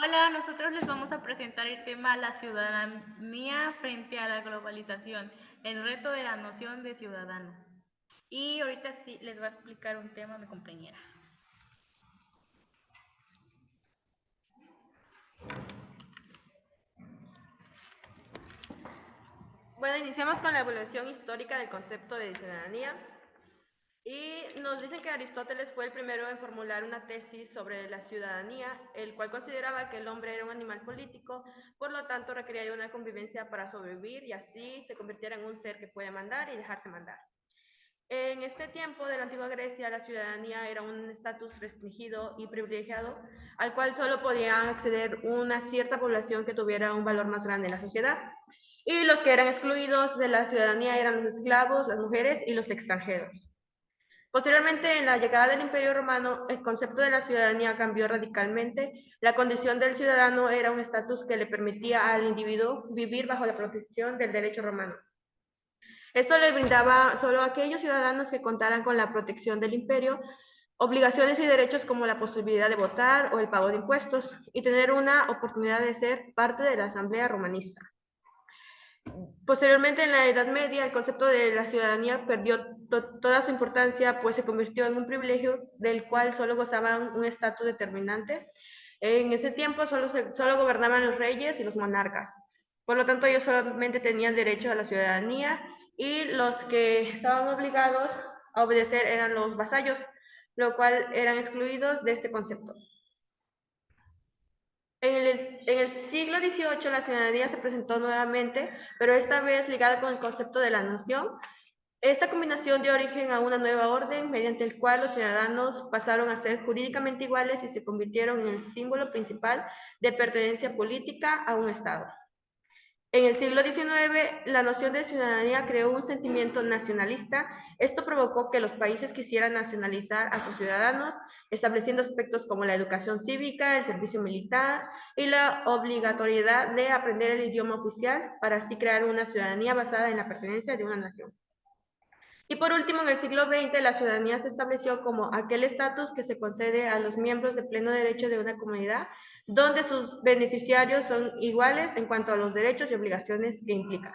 Hola, nosotros les vamos a presentar el tema la ciudadanía frente a la globalización, el reto de la noción de ciudadano. Y ahorita sí les va a explicar un tema mi compañera. Bueno, iniciamos con la evolución histórica del concepto de ciudadanía y nos dicen que Aristóteles fue el primero en formular una tesis sobre la ciudadanía, el cual consideraba que el hombre era un animal político, por lo tanto requería de una convivencia para sobrevivir y así se convirtiera en un ser que puede mandar y dejarse mandar. En este tiempo de la antigua Grecia, la ciudadanía era un estatus restringido y privilegiado al cual solo podían acceder una cierta población que tuviera un valor más grande en la sociedad. Y los que eran excluidos de la ciudadanía eran los esclavos, las mujeres y los extranjeros. Posteriormente, en la llegada del Imperio Romano, el concepto de la ciudadanía cambió radicalmente. La condición del ciudadano era un estatus que le permitía al individuo vivir bajo la protección del derecho romano. Esto le brindaba solo a aquellos ciudadanos que contaran con la protección del imperio, obligaciones y derechos como la posibilidad de votar o el pago de impuestos y tener una oportunidad de ser parte de la Asamblea Romanista. Posteriormente, en la Edad Media, el concepto de la ciudadanía perdió toda su importancia, pues se convirtió en un privilegio del cual solo gozaban un estatus determinante. En ese tiempo solo gobernaban los reyes y los monarcas. Por lo tanto, ellos solamente tenían derecho a la ciudadanía y los que estaban obligados a obedecer eran los vasallos, lo cual eran excluidos de este concepto. En el siglo XVIII la ciudadanía se presentó nuevamente, pero esta vez ligada con el concepto de la nación. Esta combinación dio origen a una nueva orden mediante el cual los ciudadanos pasaron a ser jurídicamente iguales y se convirtieron en el símbolo principal de pertenencia política a un Estado. En el siglo XIX, la noción de ciudadanía creó un sentimiento nacionalista. Esto provocó que los países quisieran nacionalizar a sus ciudadanos, estableciendo aspectos como la educación cívica, el servicio militar y la obligatoriedad de aprender el idioma oficial para así crear una ciudadanía basada en la pertenencia de una nación. Y por último, en el siglo XX, la ciudadanía se estableció como aquel estatus que se concede a los miembros de pleno derecho de una comunidad, donde sus beneficiarios son iguales en cuanto a los derechos y obligaciones que implica.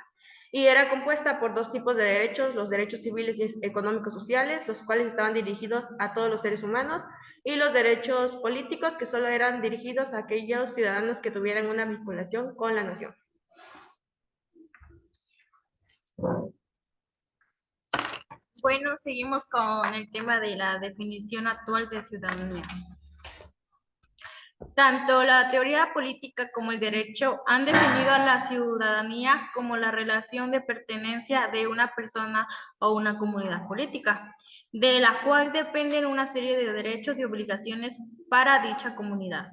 Y era compuesta por dos tipos de derechos, los derechos civiles y económicos sociales, los cuales estaban dirigidos a todos los seres humanos, y los derechos políticos, que solo eran dirigidos a aquellos ciudadanos que tuvieran una vinculación con la nación. Bueno, seguimos con el tema de la definición actual de ciudadanía. Tanto la teoría política como el derecho han definido a la ciudadanía como la relación de pertenencia de una persona o una comunidad política, de la cual dependen una serie de derechos y obligaciones para dicha comunidad.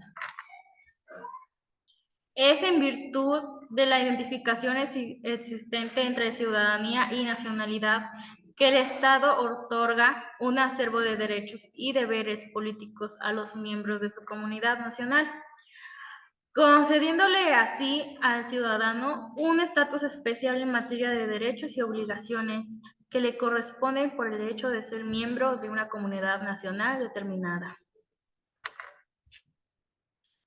Es en virtud de la identificación existente entre ciudadanía y nacionalidad que el Estado otorga un acervo de derechos y deberes políticos a los miembros de su comunidad nacional, concediéndole así al ciudadano un estatus especial en materia de derechos y obligaciones que le corresponden por el hecho de ser miembro de una comunidad nacional determinada.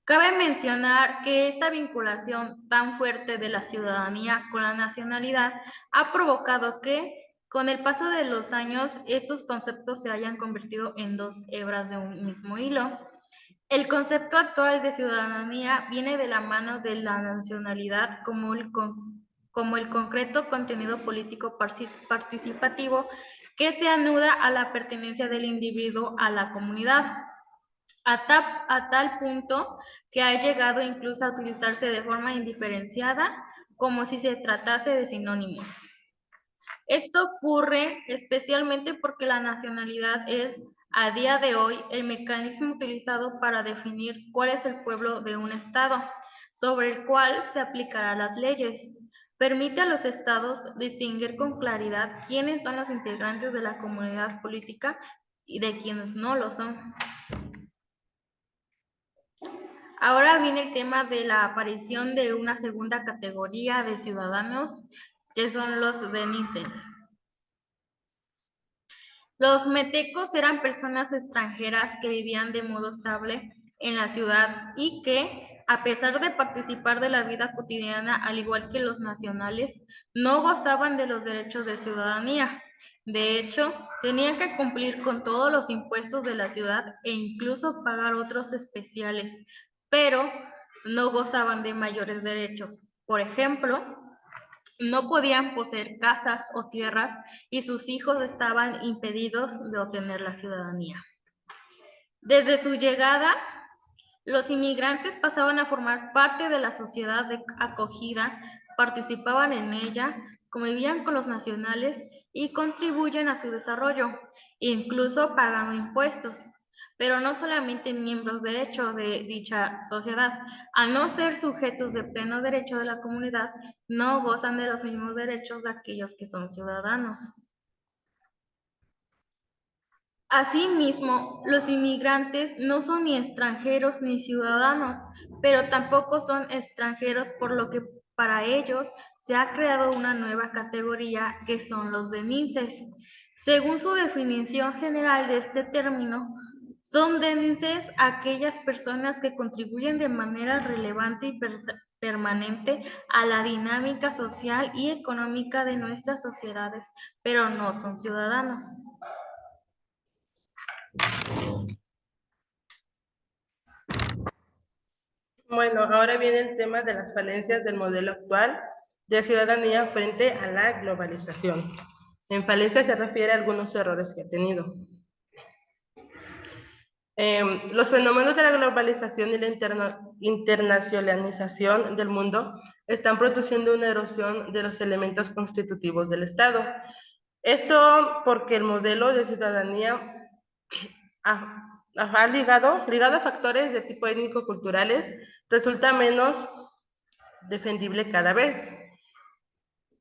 Cabe mencionar que esta vinculación tan fuerte de la ciudadanía con la nacionalidad ha provocado que, con el paso de los años, estos conceptos se hayan convertido en dos hebras de un mismo hilo. El concepto actual de ciudadanía viene de la mano de la nacionalidad como el concreto contenido político participativo que se anuda a la pertenencia del individuo a la comunidad, a tal punto que ha llegado incluso a utilizarse de forma indiferenciada, como si se tratase de sinónimos. Esto ocurre especialmente porque la nacionalidad es, a día de hoy, el mecanismo utilizado para definir cuál es el pueblo de un Estado, sobre el cual se aplicarán las leyes. Permite a los Estados distinguir con claridad quiénes son los integrantes de la comunidad política y de quienes no lo son. Ahora viene el tema de la aparición de una segunda categoría de ciudadanos, que son los benices. Los metecos eran personas extranjeras que vivían de modo estable en la ciudad y que, a pesar de participar de la vida cotidiana al igual que los nacionales, no gozaban de los derechos de ciudadanía. De hecho, tenían que cumplir con todos los impuestos de la ciudad e incluso pagar otros especiales, pero no gozaban de mayores derechos. Por ejemplo, no podían poseer casas o tierras y sus hijos estaban impedidos de obtener la ciudadanía. Desde su llegada, los inmigrantes pasaban a formar parte de la sociedad de acogida, participaban en ella, convivían con los nacionales y contribuyen a su desarrollo, incluso pagando impuestos. Pero no solamente miembros de hecho de dicha sociedad, al no ser sujetos de pleno derecho de la comunidad, no gozan de los mismos derechos de aquellos que son ciudadanos. Asimismo, los inmigrantes no son ni extranjeros ni ciudadanos, pero tampoco son extranjeros, por lo que para ellos se ha creado una nueva categoría que son los deninces. Según su definición general de este término, son deninces aquellas personas que contribuyen de manera relevante y permanente a la dinámica social y económica de nuestras sociedades, pero no son ciudadanos. Bueno, ahora viene el tema de las falencias del modelo actual de ciudadanía frente a la globalización. En falencia se refiere a algunos errores que ha tenido. Los fenómenos de la globalización y la internacionalización del mundo están produciendo una erosión de los elementos constitutivos del Estado. Esto porque el modelo de ciudadanía ligado a factores de tipo étnico-culturales, resulta menos defendible cada vez.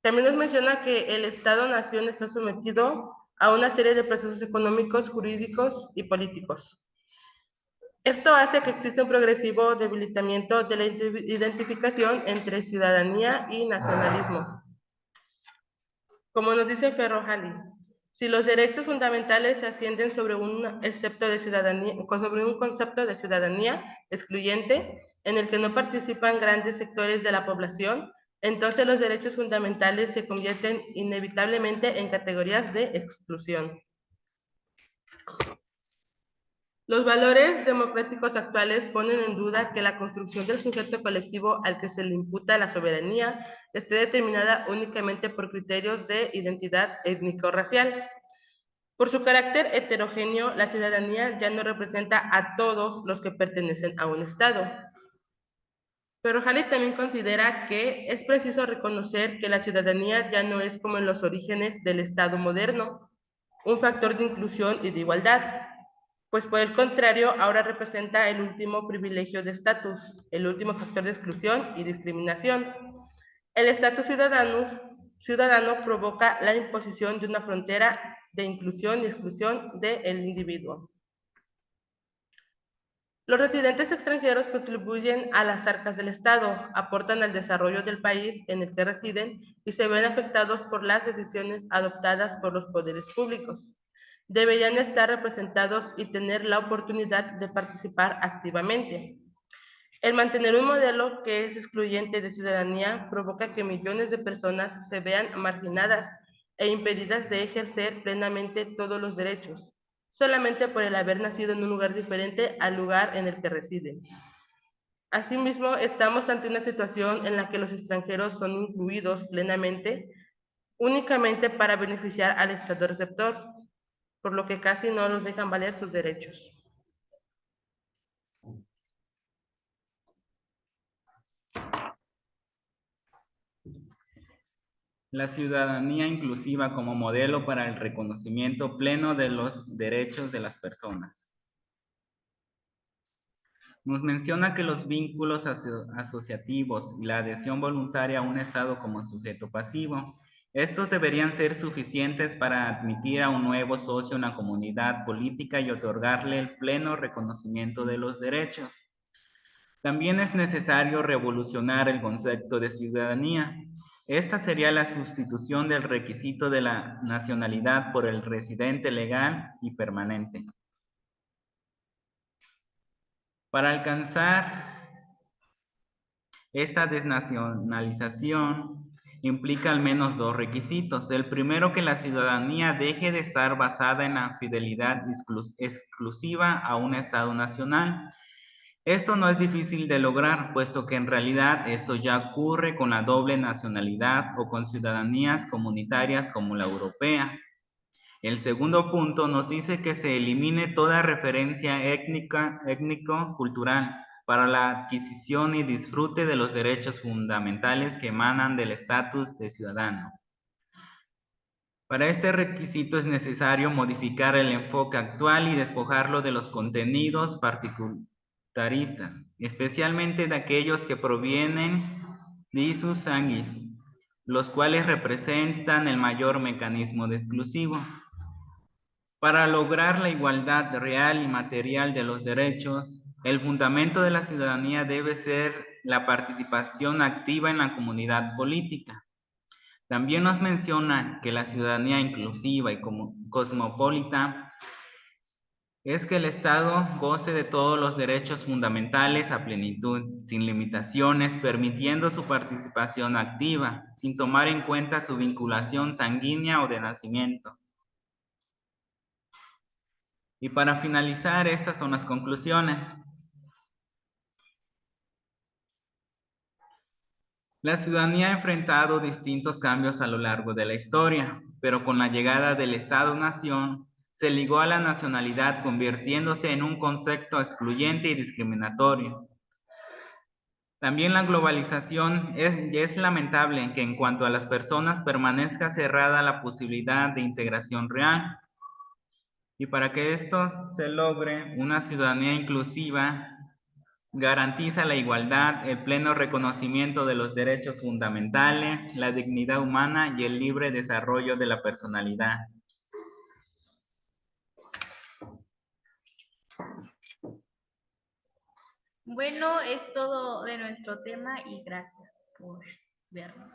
También nos menciona que el Estado-nación está sometido a una serie de procesos económicos, jurídicos y políticos. Esto hace que exista un progresivo debilitamiento de la identificación entre ciudadanía y nacionalismo. Como nos dice Ferro-Halley, si los derechos fundamentales se ascienden sobre un concepto de ciudadanía excluyente, en el que no participan grandes sectores de la población, entonces los derechos fundamentales se convierten inevitablemente en categorías de exclusión. Los valores democráticos actuales ponen en duda que la construcción del sujeto colectivo al que se le imputa la soberanía esté determinada únicamente por criterios de identidad étnico-racial. Por su carácter heterogéneo, la ciudadanía ya no representa a todos los que pertenecen a un Estado. Pero Halley también considera que es preciso reconocer que la ciudadanía ya no es como en los orígenes del Estado moderno, un factor de inclusión y de igualdad, pues por el contrario, ahora representa el último privilegio de estatus, el último factor de exclusión y discriminación. El estatus ciudadano provoca la imposición de una frontera de inclusión y exclusión del individuo. Los residentes extranjeros contribuyen a las arcas del Estado, aportan al desarrollo del país en el que residen y se ven afectados por las decisiones adoptadas por los poderes públicos. Deberían estar representados y tener la oportunidad de participar activamente. El mantener un modelo que es excluyente de ciudadanía provoca que millones de personas se vean marginadas e impedidas de ejercer plenamente todos los derechos, solamente por el haber nacido en un lugar diferente al lugar en el que residen. Asimismo, estamos ante una situación en la que los extranjeros son incluidos plenamente únicamente para beneficiar al Estado receptor, por lo que casi no los dejan valer sus derechos. La ciudadanía inclusiva como modelo para el reconocimiento pleno de los derechos de las personas. Nos menciona que los vínculos asociativos y la adhesión voluntaria a un Estado como sujeto pasivo, estos deberían ser suficientes para admitir a un nuevo socio en la comunidad política y otorgarle el pleno reconocimiento de los derechos. También es necesario revolucionar el concepto de ciudadanía. Esta sería la sustitución del requisito de la nacionalidad por el residente legal y permanente. Para alcanzar Esta desnacionalización implica al menos dos requisitos. El primero, que la ciudadanía deje de estar basada en la fidelidad exclusiva a un Estado nacional. Esto no es difícil de lograr, puesto que en realidad esto ya ocurre con la doble nacionalidad o con ciudadanías comunitarias como la europea. El segundo punto nos dice que se elimine toda referencia étnico-cultural para la adquisición y disfrute de los derechos fundamentales que emanan del estatus de ciudadano. Para este requisito es necesario modificar el enfoque actual y despojarlo de los contenidos particularistas, especialmente de aquellos que provienen de ius sanguis, los cuales representan el mayor mecanismo de exclusivo. Para lograr la igualdad real y material de los derechos, el fundamento de la ciudadanía debe ser la participación activa en la comunidad política. También nos menciona que la ciudadanía inclusiva y cosmopolita es que el Estado goce de todos los derechos fundamentales a plenitud, sin limitaciones, permitiendo su participación activa, sin tomar en cuenta su vinculación sanguínea o de nacimiento. Y para finalizar, estas son las conclusiones. La ciudadanía ha enfrentado distintos cambios a lo largo de la historia, pero con la llegada del Estado-Nación, se ligó a la nacionalidad convirtiéndose en un concepto excluyente y discriminatorio. También la globalización es lamentable que en cuanto a las personas permanezca cerrada la posibilidad de integración real. Y para que esto se logre, una ciudadanía inclusiva garantiza la igualdad, el pleno reconocimiento de los derechos fundamentales, la dignidad humana y el libre desarrollo de la personalidad. Bueno, es todo de nuestro tema y gracias por vernos.